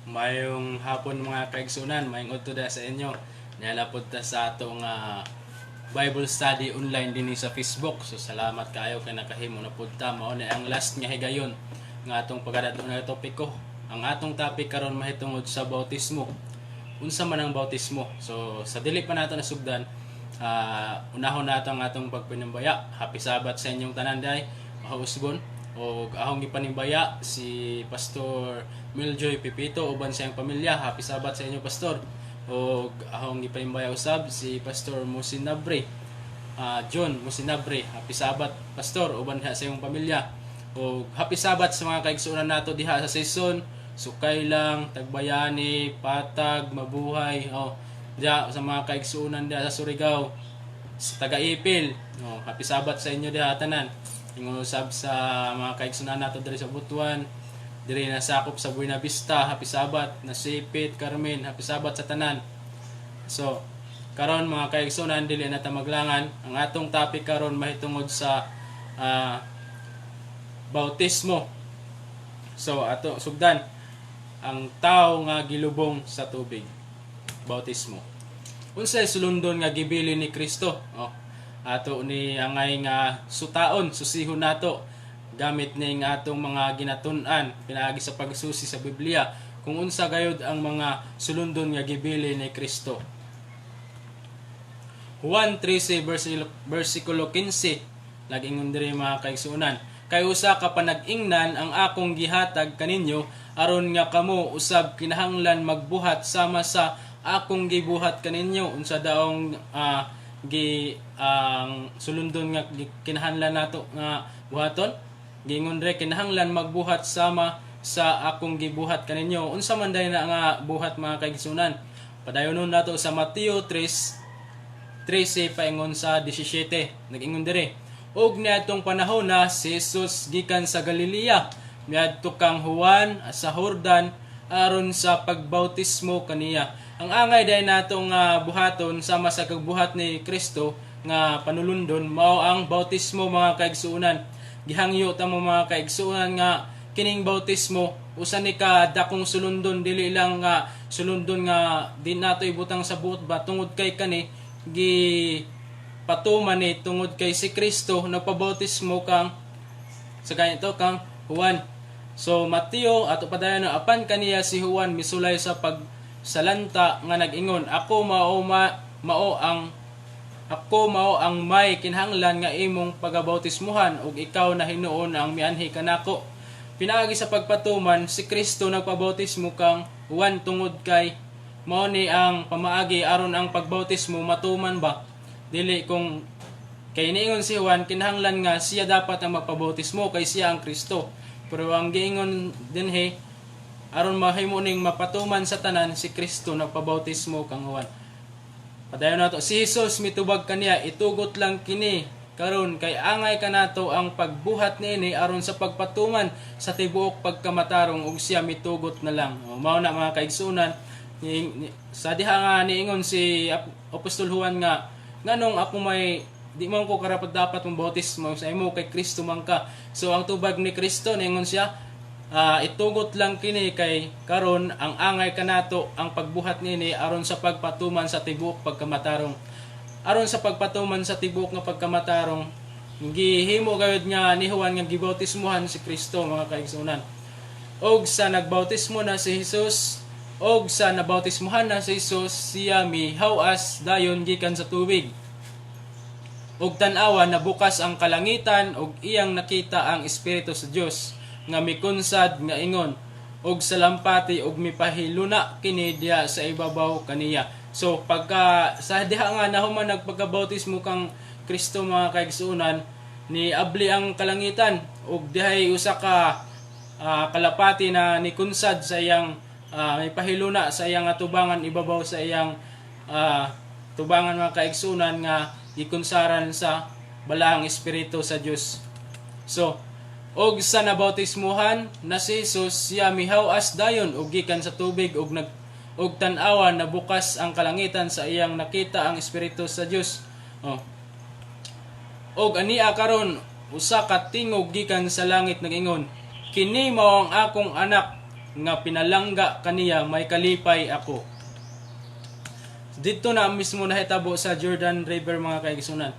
Mayong hapon mga kaigsunan, mayong udto da sa inyo. Nalapod ta sa atong Bible study online din sa Facebook. So salamat kaayo kay nakahimo na pud ta. Mao na ang last nga higayon nga atong pagdadto na topiko. Ang atong topic karon mahitungod sa bautismo. Unsa man ang bautismo? So sa dili pa nato nasugdan, unahon nato ang atong pagpanimbaya. Happy Sabat sa inyong tanan day, mahusgon. O ahong gipanimbaya si Pastor Miljoy Pipito uban sa iyang pamilya. Happy Sabat sa inyo, Pastor. O ahong gipanimbaya usab si Pastor Musinabre, John Musinabre. Happy Sabat, Pastor, uban sa iyong pamilya. O happy Sabat sa mga kaigsunan nato diha sa season Sukay lang, Tagbayani, Patag, Mabuhay. O diha sa mga kaigsunan diha sa Surigao, sa Taga-Ipil. O happy Sabat sa inyo diha tanan. Ingon usab sa mga kaigsunan nato diri sa Butuan, diri na sakop sa Buena Vista. Happy Sabat na Sipit, Carmen. Happy Sabat sa tanan. So karon mga kaigsunan, dili na ta maglangan. Ang atong topic karon mahitungod sa bautismo. So ato sugdan ang tao nga gilubong sa tubig. Bautismo. Unsay sulundon nga gibili ni Kristo? Ato ni angay nga sutaon, susihon nato gamit ning atong mga ginatun-an pinaagi sa pagsusi sa Biblia kung unsa gayud ang mga sulundon nga gibili ni Kristo. Juan 13 versikulo 15 lagingon diri mga kaigsunan, kay usa ka panag-ingnan ang akong gihatag kaninyo aron nga kamo usab kinahanglan magbuhat sama sa akong gibuhat kaninyo. Unsa daong ang sulundon nga kinahanglan nato nga buhaton? Gingon re kinahanglan magbuhat sama sa akong gibuhat kaninyo. Unsa man day na nga buhat mga kaigsunan? Padayonon nato sa Mateo 3:13 paingon sa 17. Nag-ingon dire, og niadtong panahon na si Jesus gikan sa Galilea miadto kang Juan sa Jordan aron sa pagbautismo kaniya. Ang angay dahil natong buhaton sama sa kagbuhat ni Kristo nga panulundon mao ang bautismo mga kaigsuunan. Gihangyo ta mo mga kaigsuunan nga kining bautismo usa ni ka dakong sulundon, dili lang nga sulundon nga di nato ibutang sa buot ba tungod kay kani gi patuman ni tungod kay si Kristo nagpabautismo kang sa ganito kang Juan. So Mateo ato padayon apan kaniya si Juan misulay sa salanta nga nag-ingon, ako mao ang may kinahanglan nga imong pagabautismuhan ug ikaw na hinuon ang mianhi kanako. Pinaagi sa pagpatuman si Kristo nagpabautismo kang Juan tungod kay mao ni ang pamaagi aron ang pagbautismo matuman ba. Dili kung kay niingon si Juan kinahanglan nga siya dapat ang magpabautismo kay siya ang Kristo. Pero ang giingon dinhi aron mahimo ning mapatuman sa tanan si Kristo nagpabautismo kang Juan. Padayon nato si Jesus mitubag kaniya, itugot lang kini karon kay angay kanato ang pagbuhat niini aron sa pagpatuman sa tibuok pagkamatarong ug siya mitugot na lang. Mao na mga kaigsunan sa diha nga niingon si Apostol Juan nga nganong ako may di man ko karapat dapat mong bautismo sa imo kay Kristo man ka. So ang tubag ni Kristo niingon siya, itugot lang kini kay karon ang angay kanato ang pagbuhat nini aron sa pagpatuman sa tibuok pagkamatarong. Aron sa pagpatuman sa tibuok nga pagkamatarong gihimo gayud nga ni Juan nga gibautismuhan si Kristo mga kaigsunan. Og sa nagbautismo na si Jesus, og sa nabautismuhan na si Jesus, siya mihaw-as dayon gikan sa tubig. Og tan-awa nabukas ang kalangitan og iyang nakita ang Espiritu sa Dios nga mikunsad nga ingon og salampati og mipahiluna kini diha sa ibabaw kaniya. So pagka sa diha nga nahuman nagpagabautismo kang Kristo mga kaigsuunan, ni abli ang kalangitan og dihay usa ka kalapati na nikunsad sa iyang mipahiluna sa iyang atubangan ibabaw sa iyang tubangan mga kaigsuunan nga gikunsaran sa balahang Espiritu sa Dios. So og sa nabautismuhan na si Jesus, siya mihaw-as dayon og gikan sa tubig og tan-awa nabukas ang kalangitan sa iyang nakita ang Espiritu sa Dios. Og ania karon usa ka tingog gikan sa langit nag-ingon, kini mao ang akong anak nga pinalangga kaniya may kalipay ako. Dito na mismo nahitabo sa Jordan River mga kaigsunan.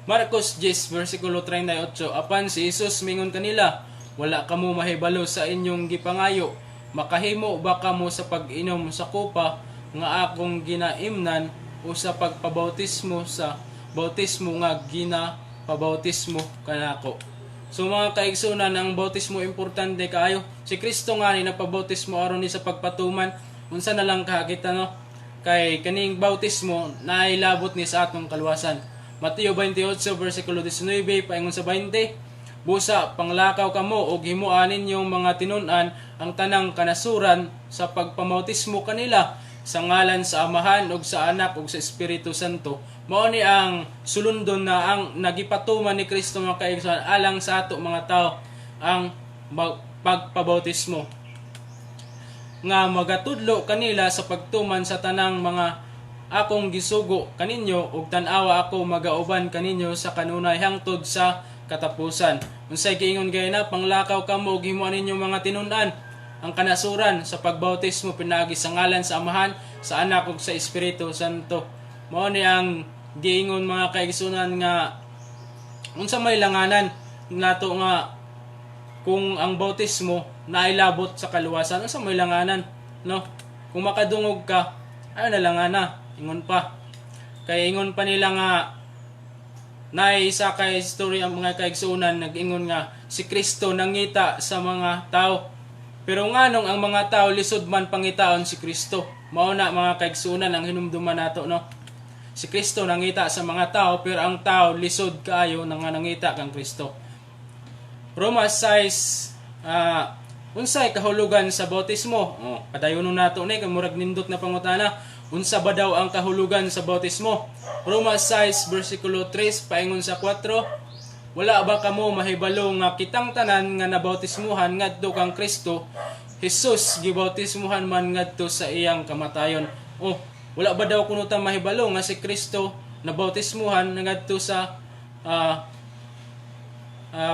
Marcos 10 versikulo 38, apan si Jesus mingon kanila, wala kamo mahibalo sa inyong gipangayo, makahimo ba kamo sa pag-inom sa kupa nga akong ginaimnan o sa pagpabautismo sa bautismo nga ginapabautismo kanako. So mga kaigsunan, ang bautismo importante kaayo. Si Kristo nga ni napabautismo aron ni sa pagpatuman. Unsa na lang kakita no? Kay kaning bautismo nailabot ni sa atong kaluwasan. Mateo 28 versikulo 19 paingon sa 20. Busa panglakaw kamo og himuan ninyong mga tinun-an ang tanang kanasuran sa pagpamautismo kanila sa ngalan sa Amahan ug sa Anak ug sa Espiritu Santo. Mao ni ang sulundon na ang nagipatuman ni Kristo mga kaigsunan alang sa ato mga tao ang pagpabautismo nga magatudlo kanila sa pagtuman sa tanang mga akong gisugo kaninyo ug tan-awa ako magauban kaninyo sa kanunay hangtod sa katapusan. Unsay giingon gay na panglakaw kamo ug himuan ninyo mga tinun-an ang kanasuran sa pagbautismo pinagi sa ngalan sa Amahan, sa Anak ug sa Espiritu Santo. Mao ni ang giingon mga kaigsunan nga unsa may langanan nato nga kung ang bautismo nailabot sa kaluwasan, unsa may langanan no? Kung makadungog ka ayo na langana ingon pa kay ingon pa nila nga naisa ka istorya ang mga kaigsunan nag-ingon nga si Kristo nangita sa mga tao pero nganong ang mga tao lisod man pangitaon si Kristo. Mao na mga kaigsunan ang hinumduman nato no. Si Kristo nangita sa mga tao pero ang tao lisod kaayo nang nangita kang Kristo. Roma 6 unsay kahulugan sa bautismo? Padayonon nato ni kay murag nindot na pangutana. Unsa ba daw ang kahulugan sa bautismo? Roma 6 versikulo 3 paingon sa 4. Wala ba kamo mahibalo nga kitang tanan nga nabautismuhan ngadto kang Kristo? Jesus gibautismuhan man ngadto sa iyang kamatayon. Wala ba daw kuno ta mahibalo nga si Kristo nabautismuhan ngadto sa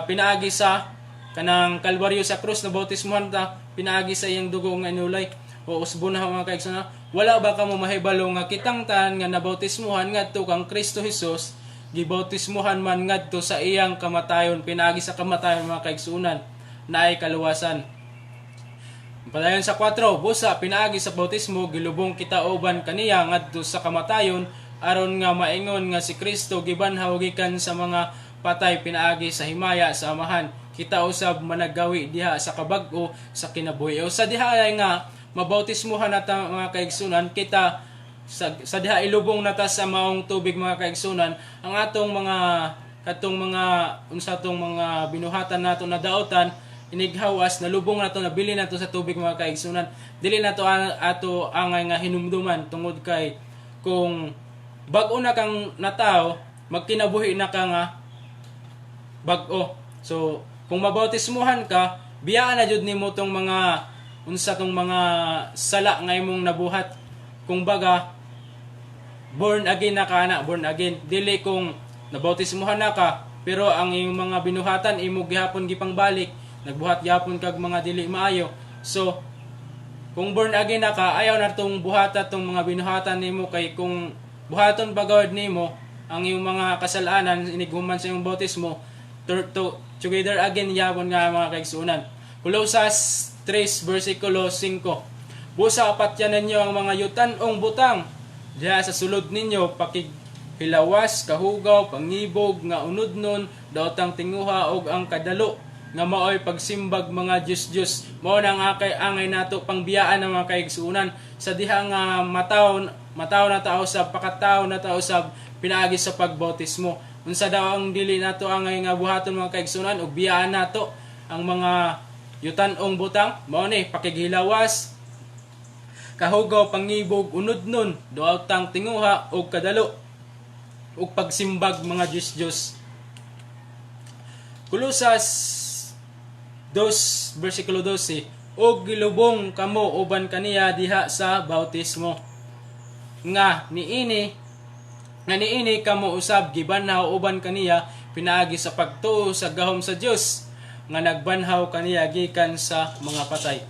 pinaagi sa kanang Kalbaryo sa krus nabautismuhan ta pinaagi sa iyang dugo nga inulay o usbon na mga kaigsunan. Wala ba kamo mahibalo nga kitang tanan nga nabautismuhan ngadto kang Kristo Jesus gibautismuhan man ngadto sa iyang kamatayon pinaagi sa kamatayon mga kaigsunan naay kaluwasan. Padayon sa 4, busa pinaagi sa bautismo gilubong kita uban kaniya ngadto sa kamatayon aron nga maingon nga si Kristo gibanhaw gikan sa mga patay pinaagi sa himaya sa Amahan. Kita usab managgawi diha sa kabag-o sa kinabuhi. O sa diha ay nga mabautismuhan nata mga kaigsunan kita sa diha ilubong nata sa maong tubig mga kaigsunan ang atong mga unsa tong mga binuhatan nato na daotan inighawas nalubong nato nabili nato sa tubig mga kaigsunan dili nato ato angay nga hinumduman tungod kay kung bag-o na kang natawo magkinabuhi na ka nga bag-o. So kung mabautismuhan ka biyaan na jud nimo tong mga unsa tong mga sala nga imong nabuhat kung baga born again na ka na born again dili kung nabautismuhan na ka pero ang iyong mga binuhatan imo gihapon gipangbalik nagbuhat gyapon kag mga dili maayo. So kung born again na ka ayaw na tong buhata tong mga binuhatan nimo kay kung buhaton pagawad nimo ang iyong mga kasalanan inighuman sa iyong bautismo together again yapon nga mga kaigsunan. Colosas 3 versikulo 5. Busa apatyanan ninyo ang mga yutan-ong butang diha sa sulod ninyo pakighilawas kahugaw pangibog nga unudnon daotang tinguha og ang kadalo nga maoy pagsimbag mga Diyos. Mao nang angay nato pangbiyaan ng mga kaigsunan sa diha nga mataw na tao sa pakataw na tao sa pinaagi sa pagbautismo. Unsa daw ang dili nato angay nga buhaton mga kaigsunan ug biyaan nato ang mga yutan-ong butang mao ni pakighilawas kahugaw pangibog unudnon daotang tinguha og kadalo ug pagsimbag mga Diyos. Colosas 2 versikulo 12 og gilubong kamo uban kaniya diha sa bautismo nga niini kamo usab gibanhaw uban kaniya pinaagi sa pagtuo sa gahom sa Dios nga nagbanhaw kaniya gikan sa mga patay.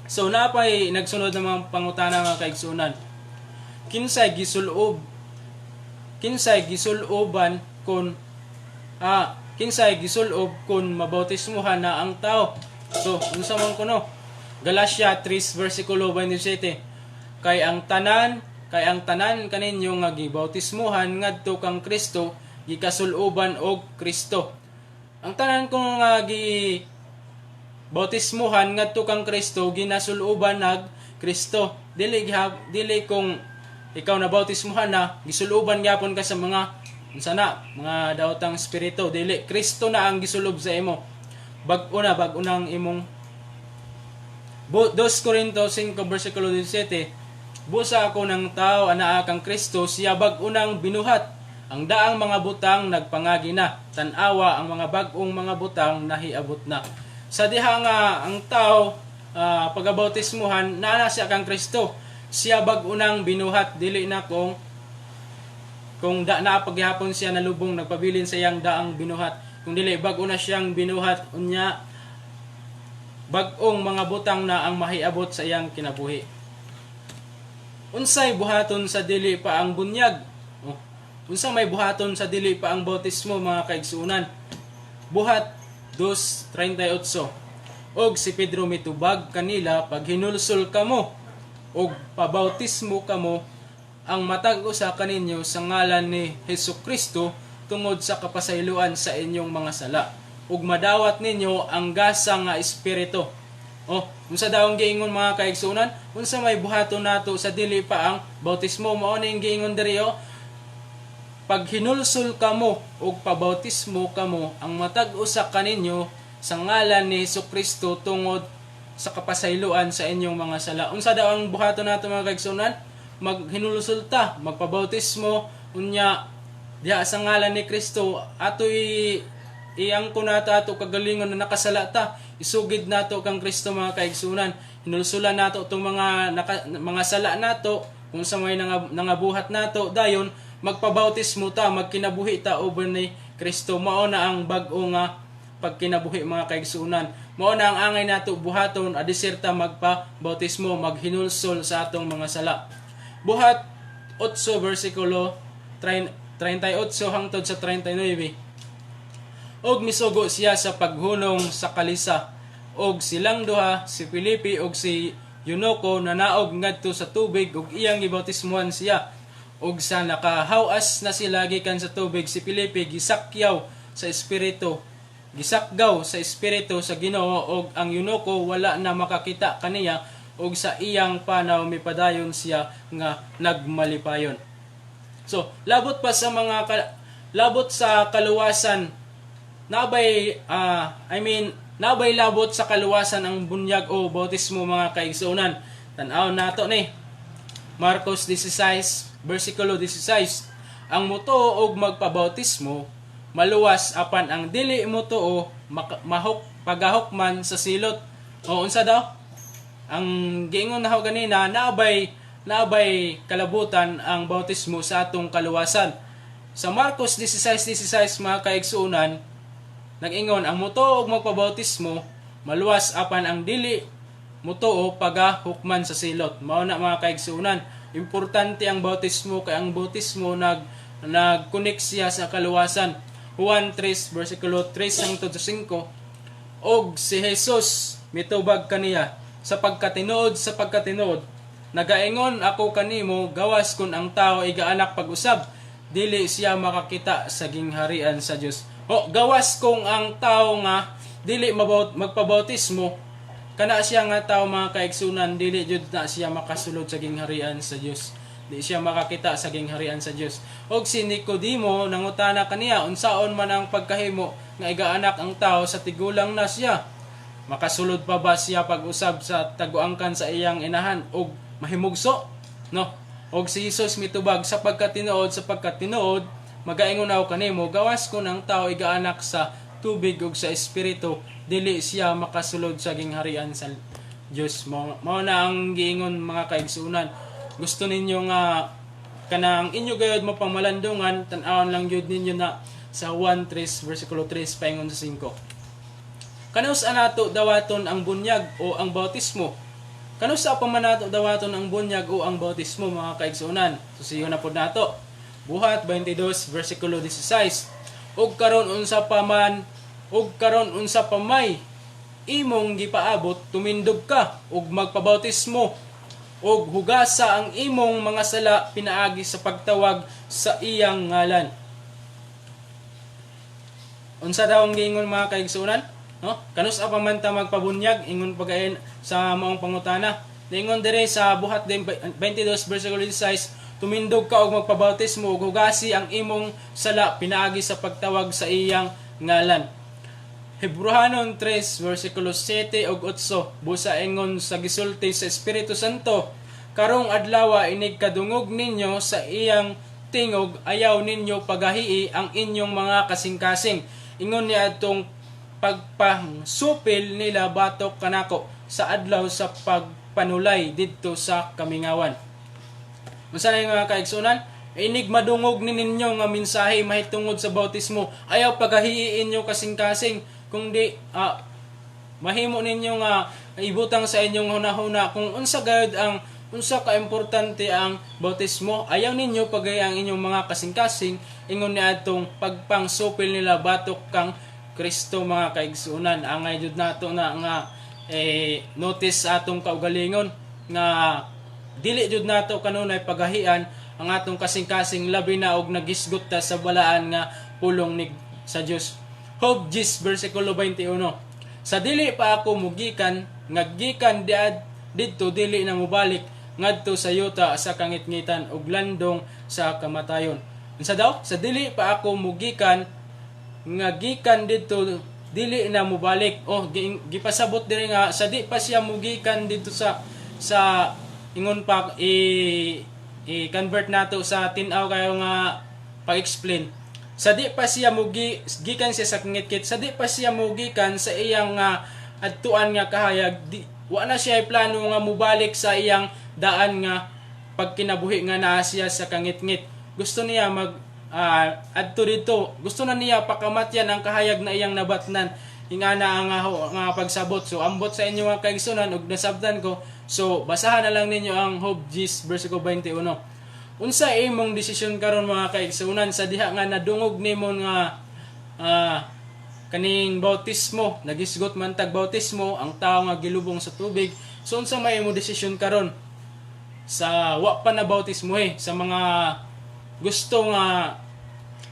So napay nagsunod ng mga pangutana nga kaigsunan. Kinsay gisuloban kun kinsay gisulob kun mabautismuhan na ang tao. So unsa man kuno? Galatia 3 versikulo 27. Kay ang tanan kaninyo nga gibautismuhan ngadto kang Kristo gikasuloban og Kristo. Ang tanan ko nga bautismuhan ngadto kang Kristo ginasuluban nag Kristo. Dili kung ikaw na bautismuhan na gisuluban gyapon ka sa mga mga daotang espiritu. Dili, Kristo na ang gisulob sa imo. Bag-o nang imong 2 Corinto 5 versikulo 17. Busa ako ng tao anaa kang Kristo, siya bag-o nang binuhat. Ang daang mga butang nagpangagi na, tan-awa ang mga bag-ong mga butang nahiabot na. Sa diha nga ang tao pagabautismuhan naa siya kang Kristo, siya bag-o nang binuhat, dili na kung paghapon siya nalubong nagpabilin sa iyang daang binuhat. Kung dili bag-o na siyang binuhat, unya bag-ong mga butang na ang mahiabot sa iyang kinabuhi. Unsay buhaton sa dili pa ang bunyag? Unsa may buhaton sa dili pa ang bautismo, mga kaigsunan? Buhat 2:38. Og si Pedro mitubag kanila pag hinulsol kamo og pabautismo kamo ang matag usa kaninyo sa ngalan ni Hesukristo tungod sa kapasayloan sa inyong mga sala, ug madawat ninyo ang gasa nga espiritu. Unsa daw ang giingon, mga kaigsunan? Unsa may buhaton nato sa dili pa ang bautismo? Mao ni giingon diri pag hinulsol kamo ug pabautismo kamo ang matag usa kaninyo sa ngalan ni Hesukristo tungod sa kapasayloan sa inyong mga sala. Unsa daw ang buhaton nato, mga kaigsunan? Maghinulsol ta, magpabautismo, unya diha sa ngalan ni Kristo, atoy iyang nato ato kagalingon na nakasala ta, isugid nato kang Kristo, mga kaigsunan. Hinulsulan nato itong mga sala nato, kung sa may nangabuhat nato, dayon magpabautismo ta, magkinabuhi ta over ni Kristo. Mao na ang bag-o nga pagkinabuhi, mga kaigsunan. Mao na ang angay nato buhaton, adisir ta magpabautismo, maghinulsol sa atong mga sala. Buhat 8 versikulo 38 hangtod sa 39. Og misugo siya sa paghunong sa kalisa, og silang duha, si Felipe og si Eunuco, nanaog ngadto sa tubig ug iyang gibautismuhan siya. Og sa nakahawas na sila gikan sa tubig, si Felipe gisakgaw sa espiritu sa Ginoo, og ang Eunuco wala na makakita kaniya, og sa iyang panaw mipadayon siya nga nagmalipayon. So labot sa kaluwasan, nabay labot sa kaluwasan ang bunyag o bautismo, mga kaigsunan. Tan-aw nato ni Marcos 16 versikulo 16. Ang mutuo og magpabautismo maluwas, apan ang dili mutuo pagahukman sa silot. Unsa daw? Ang giingon na ganina, naabay kalabutan ang bautismo sa atong kaluwasan. Sa Marcos 16:16, mga kaigsunan, nag-ingon, ang mutuo og magpabautismo maluwas, apan ang dili mutuo pagahukman sa silot. Mao na, mga kaigsunan, importante ang bautismo, kay ang bautismo nag-connect siya sa kaluwasan. Juan 3 versikulo 3 hangtod sa 5. Og si Jesus mitubag kaniya, sa pagkatinuod, nagaingon ako kanimo, gawas kun ang tao igaanak pag-usab, dili siya makakita sa gingharian sa Dios. Gawas kung ang tao nga dili magpabautismo, kana siya nga tao, mga kaigsunan, dili jud na siya makasulod sa gingharian sa Dios. Di siya makakita sa gingharian sa Dios. Og si Nicodemo nangutana kaniya, unsaon man ang pagkahimo nga igaanak ang tao sa tigulang na siya? Makasulod pa ba siya pag-usab sa taguangkan sa iyang inahan og mahimugso? Og si Jesus mitubag, sa pagkatinuod, magaingon ako kanimo, gawas kun ang tao igaanak sa tubig ug sa espiritu, dili siya makasulod sa gingharian sa Dios. Mao na ang giingon, mga kaigsunan. Gusto ninyo nga kanang inyo gayud mapamalandungan, tan-awon lang jud ninyo na sa 1:3 versikulo 3 paingon sa 5. Kanus anato dawaton ang bunyag o ang bautismo? Kano sa pamanato dawaton ang bunyag o ang bautismo mga kaigsunan? Susiyo na pod nato. Buhat 22 versikulo 16. Ug karon unsa pa may imong gipaabot tumindog ka ug magpabautismo ug hugasa ang imong mga sala pinaagi sa pagtawag sa iyang ngalan. Unsa daw ang giingon mga kaigsunan? No? Kanus pa man ta magpabunyag ingon pagayon sa maong pangutana. Ingon dire sa buhat 22 versikulo 16, tumindog ka og magpabautismo ug hugasi ang imong sala pinaagi sa pagtawag sa iyang ngalan. Hebrehanon 3 versikulo 7 ug 8 busa ingon sa gisulti sa Espiritu Santo, karong adlaw inig kadungog ninyo sa iyang tingog, ayaw ninyo pagahii ang inyong mga kasing-kasing. Ingon niya atong pagpasupil nila batok kanako sa adlaw sa pagpanulay didto sa kamingawan. Unsa na mga kaigsunan? Inig madungog ni ninyo nga mensahe mahitungod sa bautismo, ayaw pagahii inyo kasing-kasing, kundi mahimo ninyo nga ibutang sa inyong hunahuna kung unsa gayud ang unsa ka importante ang bautismo, ayaw ninyo pagay ang inyong mga kasing-kasing. Ingon ni atong pagpangsupil nila batok kang Kristo mga kaigsunan. Angay jud nato na nga notice sa atong kaugalingon nga dili jud nato kanunay pagahian ang atong kasing-kasing, labi na og nagisgot ta sa balaan nga pulong ni sa Dios. Job 10 versikulo 21. Sa dili pa ako mugikan nga gikan didto dili na mubalik ngadto sa yuta sa kangitngitan ug landong sa kamatayon. Unsa daw? Sa dili pa ako mugikan nga gikan didto dili na mubalik. Gipasabot diri nga sa di pa siya mugikan didto sa ingon pa i-convert nato sa tinaw kayo nga pag-explain. Sa di pa siya gikan siya sa kangitngit, sa di pa siya mugikan sa iyang adtuan nga kahayag, wa na siya plano nga mubalik sa iyang daan nga pagkinabuhi nga naa siya sa kangitngit. Gusto niya adto dito, gusto na niya pakamatyan ang kahayag na iyang nabatnan. Ingana ang nga pagsabot. So ambot sa inyo mga kaigsunan ug nasabtan ko. So basahan na lang ninyo ang Job 10 versikulo 21. Unsa imong desisyon karon mga kaigsunan sa diha nga nadungog nimo nga kaning bautismo, nagisgot man tag bautismo ang tawo nga gilubong sa tubig. So unsa may imong desisyon karon sa wa pa na bautismo sa mga gusto nga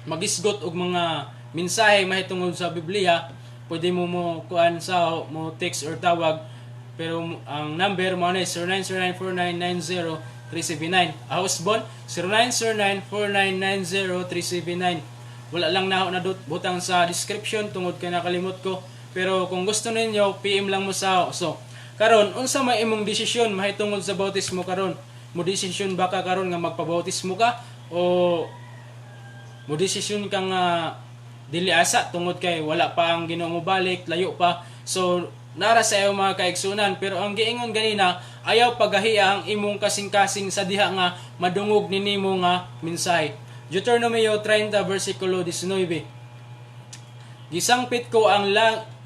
magisgot og mga mensahe mahitungod sa Biblia, pwede mo kuan sa mo text or tawag, pero ang number mo na 09094990-379. Housebon 09094990-379. Wala lang na butang sa description tungod kay nakalimot ko, pero kung gusto ninyo PM lang mo sa so karon unsa may imong desisyon mahitungod sa bautismo karon? Mo desisyon ba ka karon nga magpabautismo ka o mo desisyon ka nga dili asa tungod kay wala pa ang Ginoo mo balik, layo pa. So nara sa iyo mga kaigsunan, pero ang giingon ganina ayaw pagahiya ang imong kasing-kasing sa diha nga madungog ni nimo nga mensahe. Deuteronomio 30 versikulo 19. Gisangpit ko ang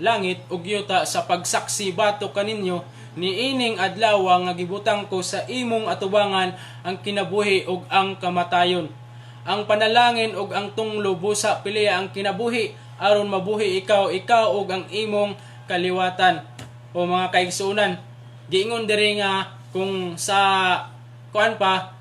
langit ug yuta sa pagsaksi batok kaninyo niining adlaw nga gibutang ko sa imong atubangan ang kinabuhi ug ang kamatayon. Ang panalangin ug ang tunglo busa piliya ang kinabuhi aron mabuhi ikaw ug ang imong kaliwatan. O mga kaigsunan, giingon diri nga kung sa kuan pa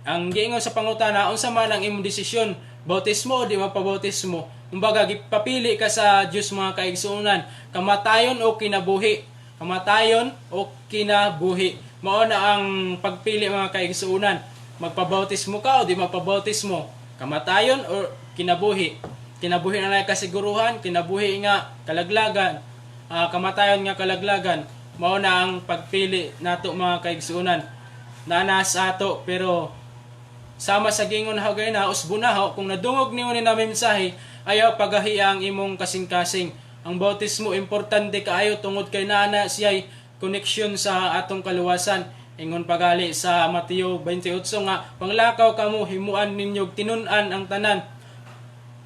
ang giingon sa pangutana unsa man ang imong desisyon, bautismo o di magpabautismo. Kumbaga gipapili ka sa Dios mga kaigsunan, kamatayon o kinabuhi. Kamatayon o kinabuhi. Mao na ang pagpili mga kaigsunan. Magpabautismo ka o di magpabautismo. Kamatayon o kinabuhi. Kinabuhi na lang kasiguruhan, kinabuhi nga kalaglagan, kamatayon nga kalaglagan. Mao na ang pagpili nato mga kaigsunan. Nanas ato pero sama sa gingon hagay na usbunaho kung nadungog nimo ni na mensahe, ayaw pagahiya ang imong kasing-kasing. Ang bautismo importante kaayo tungod kay naa siya koneksyon sa atong kaluwasan. Ingon pagali sa Mateo 28 nga panglakaw kamo himuan ninyo tinun-an ang tanan.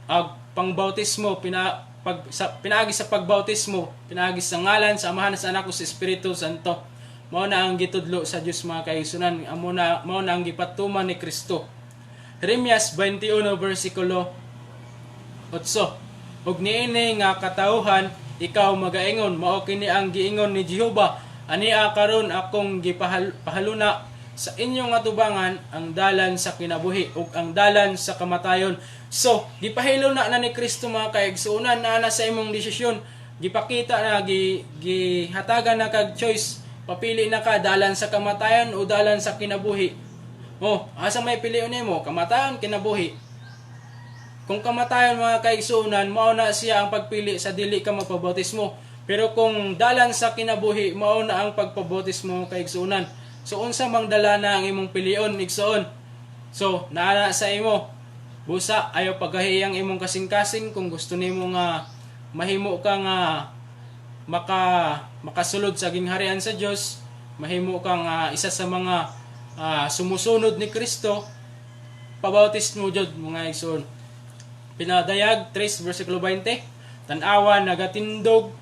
Ag pangbautismo pinaagi sa pagbautismo, pinaagi sa ngalan sa Amahan sa Anak ug sa Espiritu Santo. mao na ang gitudlo sa Dios mga kaigsunan, mao na ang gipatuman ni Kristo. Jeremias 21 versikulo 8. Ug niini nga katawhan ikaw magaingon, mao kini ang giingon ni Jehova, ania karon akong gipahaluna sa inyong atubangan ang dalan sa kinabuhi ug ang dalan sa kamatayon. So, gipahilo na ni Kristo mga kaigsunan na sa imong desisyon. Gipakita na, gihatagan na kag choice. Papili na ka, dalan sa kamatayon o dalan sa kinabuhi. Asa may piliun nimo? Kamatayon, kinabuhi. Kung kamatayon mga kaigsunan, mao na siya ang pagpili sa dili ka magpabautismo. Pero kung dalan sa kinabuhi, mao na ang pagpabautismo kaigsunan. So, unsa mang dala na ang imong pilion, igsoon. So, naana sa imo. Busa, ayaw paghahiyang imong kasing-kasing kung gusto nimo nga mahimo ka nga makasulod sa gingharian sa Dios, mahimo kang isa sa mga sumusunod ni Kristo, pabautismo jud mga igsoon. Pinadayag 3 versikulo 20, tan-awa nagatindog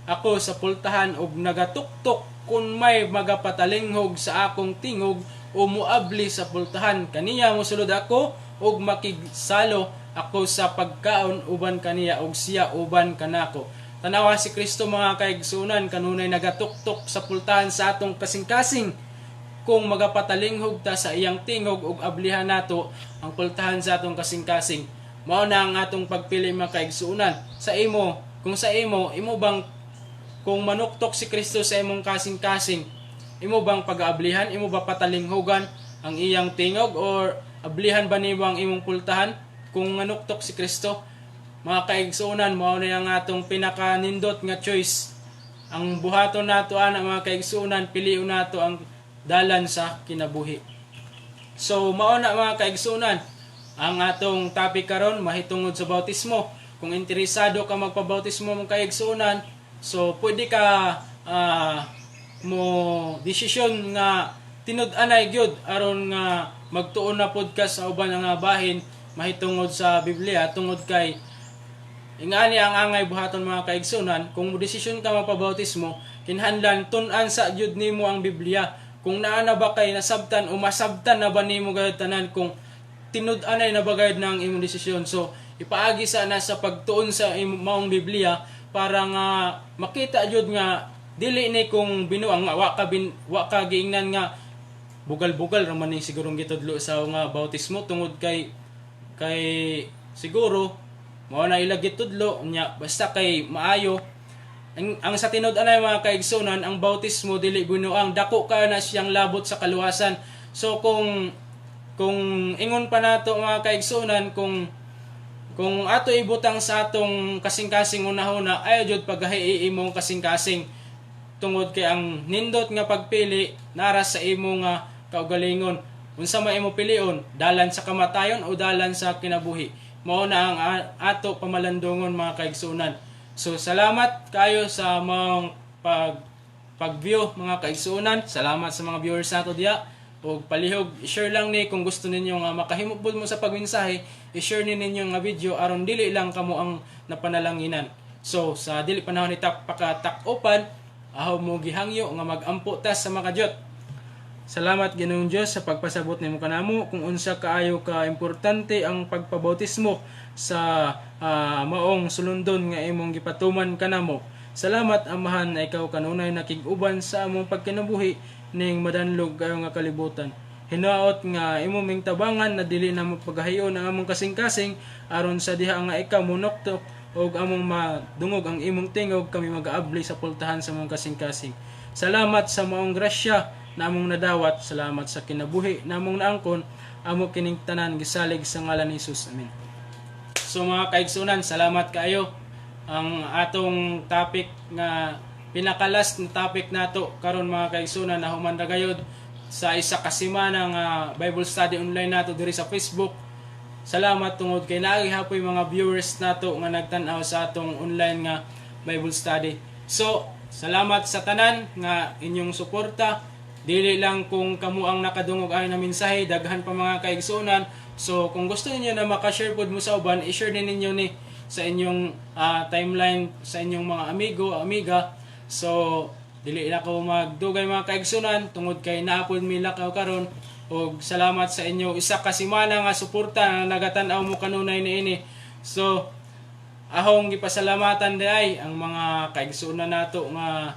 ako sa pultahan ug nagatuktok kun may magapatalinghog sa akong tingog o muabli sa pultahan, kaniya mosulod ako ug makigsalo ako sa pagkaon uban kaniya ug siya uban kanako. Tanawa si Kristo mga kaigsunan, kanunay nagatuktok sa pultahan sa atong kasing-kasing kung magapatalinghog ta sa iyang tingog ug ablihan nato ang pultahan sa atong kasing-kasing. Mao na ang atong pagpili mga kaigsunan. Sa imo, kung sa imo bang kung manuktok si Kristo sa imong kasing-kasing, imo bang pag-aablihan, imo ba patalinghogan ang iyang tingog or ablihan ba nimo ang imong pultahan kung manuktok si Kristo? Mga kaigsunan, mao na ang atong pinakanindot nga choice. Ang buhaton nato ana mga kaigsunan, piliun nato ang dalan sa kinabuhi. So mao na mga kaigsunan ang atong topic karon, mahitungod sa bautismo. Kung interesado ka magpabautismo mga kaigsunan, so pwede ka mo desisyon nga tinud-anay gyud aron nga magtuon na podcast sa uban nga bahin mahitungod sa Biblia tungod kay ingani ang angay buhaton mga kaigsunan. Kung mo desisyon ka magpabautismo, kinahanglan tun-an sa gyud nimo ang Biblia kung naa na ba kay nasabtan o masabtan na ba nimo gayud tanan, kung tinud-anay na ba gayud ng imong desisyon. So ipaagi sana sa pagtuon sa imong Biblia para nga makita jud nga dili ni kung binuang wa ka giingnan nga bugal-bugal raman ni sigurong gitudlo sa nga bautismo tungod kay siguro mao na ila gitudlo nya basta kay maayo ang sa tinud-anay mga kaigsunan, ang bautismo dili binuang dako ka na siyang labot sa kaluwasan. So kung ingon pa nato mga kaigsunan, kung ato ibutang sa atong kasing-kasing unahuna, ayaw jud paghahi imong kasing-kasing tungod kay ang nindot nga pagpili nara sa imo nga kaugalingon. Unsa may imo pilion, dalan sa kamatayon o dalan sa kinabuhi? Mao na ang ato pamalandungon mga kaigsunan. So salamat kayo sa mga pag-view mga kaigsunan. Salamat sa mga viewers nato diya. O palihog, i-share lang ni kung gusto ninyo nga makahimupod mo sa pagmensahe, i-share ninyo nga video aron dili lang kamo ang napanalanginan. So sa dili panahon ni pakatak-opan, ahaw mo gihangyo nga magampo tas sa makadyot. Salamat Ginoong Dios sa pagpasabot nimo kanamo kung unsa kaayo ka importante ang pagpabautismo sa maong sulundon nga imong gipatuman kanamo. Salamat Amahan na ikaw kanunay nakig-uban sa among pagkinabuhi ning madanlog kayo nga kalibutan. Hinaot nga imo ming tabangan na dili na magpagahayon ang among kasing-kasing aron sa diha nga ikaw munoktok og among madungog ang imong tingog kami mag-aabli sa pultahan sa among kasing-kasing. Salamat sa maong grasya na among nadawat. Salamat sa kinabuhi na among naangkon amo kining tanan gisalig sa ngalan ni Jesus. Amen. So mga kaigsunan, salamat kayo. Ang atong topic nga pinakalas na topic nato karon mga kaigsunan na human ra gayud sa isa ka semana nga Bible study online nato diri sa Facebook. Salamat tungod kay naagi hapoy mga viewers nato nga nagtan-aw sa atong online nga Bible study. So salamat sa tanan nga inyong suporta. Dili lang kung kamo ang nakadungog ay na mensahe, daghan pa mga kaigsunan. So kung gusto niyo na maka-share pod mo sa uban, i-share din ninyo ni sa inyong timeline, sa inyong mga amigo, amiga. So Dili na ko magdugay mga kaigsunan tungod kay naapod mi lakaw karon, og salamat sa inyo isa ka semana nga suporta nga nagatan-aw mo kanunay niini. So ahong gipasalamatan diay ang mga kaigsunan nato nga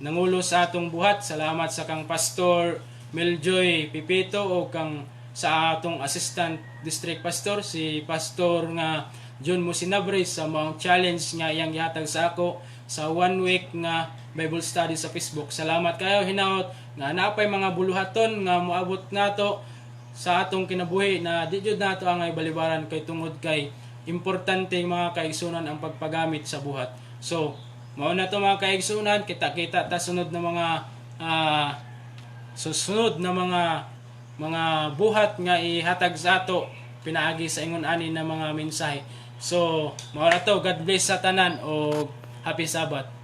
nangulo sa atong buhat. Salamat sa kang Pastor Meljoy Pipito o kang sa atong Assistant District Pastor si Pastor nga John Musinabre sa mga challenge nga iyang gihatag sa ako sa 1 week nga Bible study sa Facebook. Salamat kayo hinaot nga napay mga buluhaton nga moabot nato sa atong kinabuhi na di jud nato ang ibalibaran kay tungod kay importante mga kaigsunan ang pagpagamit sa buhat. So mao na to mga kaigsunan, kita-kita ta sunod na mga susunod na mga buhat nga ihatag sa ato pinaagi sa ingon ani na mga mensahe. So mao na to, God bless sa tanan o happy Sabbath.